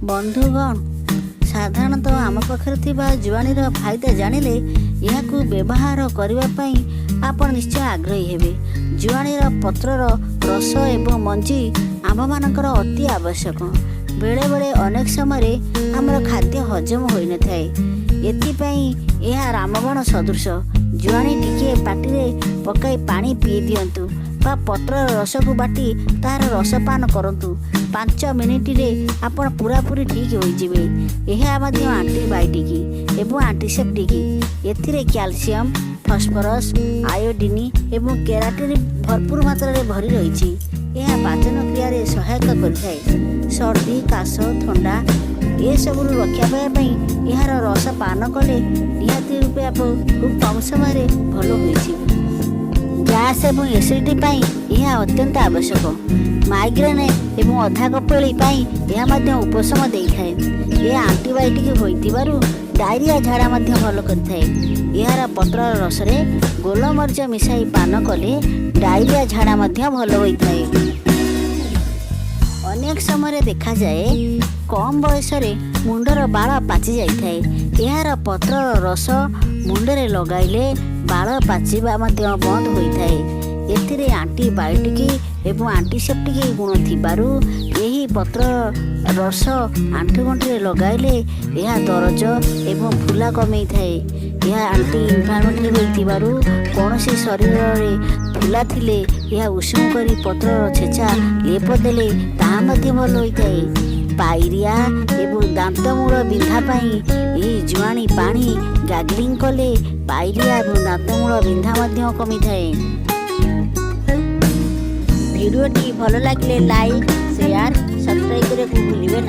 ବନ୍ଧୁଗଣ, ସାଧାରଣତଃ ଆମ ପାଖରେ ଥିବା ଜୁଆଣୀର ଫାଇଦା ଜାଣିଲେ ଏହାକୁ ବ୍ୟବହାର କରିବା ପାଇଁ ଆପଣ ନିଶ୍ଚୟ ଆଗ୍ରହୀ ହେବେ। ଜୁଆଣୀର ପତ୍ରର ରସ ଏବଂ ମଞ୍ଜି ଆମ୍ଭମାନଙ୍କର ଅତି ଆବଶ୍ୟକ। ବେଳେବେଳେ ଅନେକ ସମୟରେ ଆମର ଖାଦ୍ୟ ହଜମ ହୋଇନଥାଏ। ଏଥିପାଇଁ ଏହା ରାମବାଣ ସଦୃଶ। ଜୁଆଣୀ ଟିକିଏ ପାଟିରେ ପକାଇ ପାଣି ପିଇ ଦିଅନ୍ତୁ ବା ପତ୍ରର ରସକୁ ବାଟି ତାହାର ରସପାନ କରନ୍ତୁ। 5 ମିନିଟରେ ଆପଣ ପୁରାପୁରି ଠିକ୍ ହୋଇଯିବେ। ଏହା ମଧ୍ୟ ଆଣ୍ଟିବାୟୋଟିକ୍ ଏବଂ ଆଣ୍ଟିସେପ୍ଟିକ୍। ଏଥିରେ କ୍ୟାଲସିୟମ୍, ଫସ୍ଫରସ୍, ଆୟୋଡିନ୍ ଏବଂ କେରାଟିନ୍ ଭରପୁର ମାତ୍ରାରେ ଭରି ରହିଛି। ଏହା ପାଚନ କ୍ରିୟାରେ ସହାୟତା କରିଥାଏ। ସର୍ଦ୍ଦି, କାଶ, ଥଣ୍ଡା ଏସବୁରୁ ରକ୍ଷା ପାଇବା ପାଇଁ ଏହାର ରସ ପାନ କଲେ ନିହାତି ରୂପେ ଆପଣ ଖୁବ୍ କମ୍ ସମୟରେ ଭଲ ହୋଇଯିବେ। ଗ୍ୟାସ୍ ଏବଂ ଏସିଡ଼ିଟି ପାଇଁ ଏହା ଅତ୍ୟନ୍ତ ଆବଶ୍ୟକ। ମାଇଗ୍ରେନ୍ ଏବଂ ଅଧା କପଳି ପାଇଁ ଏହା ମଧ୍ୟ ଉପଶମ ଦେଇଥାଏ। ଏହା ଆଣ୍ଟିବାୟୋଟିକ୍ ହୋଇଥିବାରୁ ଡାଇରିଆ ଝାଡ଼ା ମଧ୍ୟ ଭଲ କରିଥାଏ। ଏହାର ପତ୍ରର ରସରେ ଗୋଲମରିଚ ମିଶାଇ ପାନ କଲେ ଡାଇରିଆ ଝାଡ଼ା ମଧ୍ୟ ଭଲ ହୋଇଥାଏ। ଅନେକ ସମୟରେ ଦେଖାଯାଏ କମ୍ ବୟସରେ ମୁଣ୍ଡର ବାଳ ପାଚି ଯାଇଥାଏ। ଏହାର ପତ୍ରର ରସ ମୁଣ୍ଡରେ ଲଗାଇଲେ ବାଳ ପାଚିବା ମଧ୍ୟ ବନ୍ଦ ହୋଇଥାଏ। ଏଥିରେ ଆଣ୍ଟିବାୟୋଟିକ୍ ଏବଂ ଆଣ୍ଟିସେପ୍ଟିକ୍ ଗୁଣ ଥିବାରୁ ଏହି ପତ୍ରର ରସ ଆଣ୍ଠୁଗଣ୍ଠିରେ ଲଗାଇଲେ ଏହା ଦରଜ ଏବଂ ଫୁଲା କମେଇଥାଏ। ଏହା ଆଣ୍ଟି ଇନଫ୍ଲାମେଟରି ହୋଇଥିବାରୁ କୌଣସି ଶରୀରରେ ଫୁଲା ଥିଲେ ଏହା ଉଷୁମ କରି ପତ୍ରର ଛେଚା ଲେପ ଦେଲେ ତାହା ମଧ୍ୟ ଭଲ ହୋଇଥାଏ। ପାଇରିଆ ଏବଂ ଦାନ୍ତମୂଳ ବିନ୍ଧା ପାଇଁ ଏହି ଜୁଆଣି ପାଣି ଗାର୍ଗଲିଂ କଲେ ପାଇରିଆ ଏବଂ ଦାନ୍ତମୂଳ ବିନ୍ଧା ମଧ୍ୟ କମିଥାଏ। ଭିଡ଼ିଓଟି ଭଲ ଲାଗିଲେ ଲାଇକ୍, ସେୟାର, ସବସ୍କ୍ରାଇବ୍ କରିବାକୁ ଭୁଲିବେ ନାହିଁ।